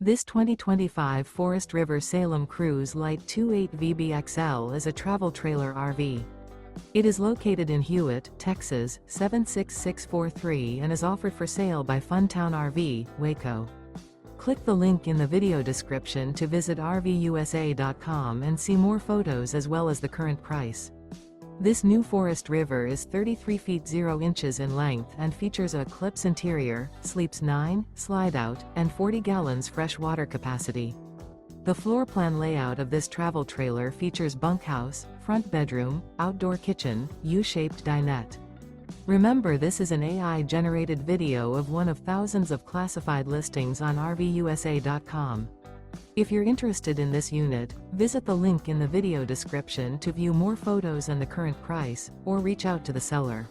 This 2025 Forest River Salem Cruise Lite 28VBXL is a travel trailer RV. It is located in Hewitt, Texas, 76643 and is offered for sale by Funtown RV, Waco. Click the link in the video description to visit RVUSA.com and see more photos as well as the current price. This new Forest River is 33 feet 0 inches in length and features a ECLIPSE interior, sleeps 9, Slideout, and 40 gallons fresh water capacity. The floor plan layout of this travel trailer features bunkhouse, front bedroom, outdoor kitchen, U-shaped dinette. Remember, this is an AI-generated video of one of thousands of classified listings on RVUSA.com. If you're interested in this unit, visit the link in the video description to view more photos and the current price, or reach out to the seller.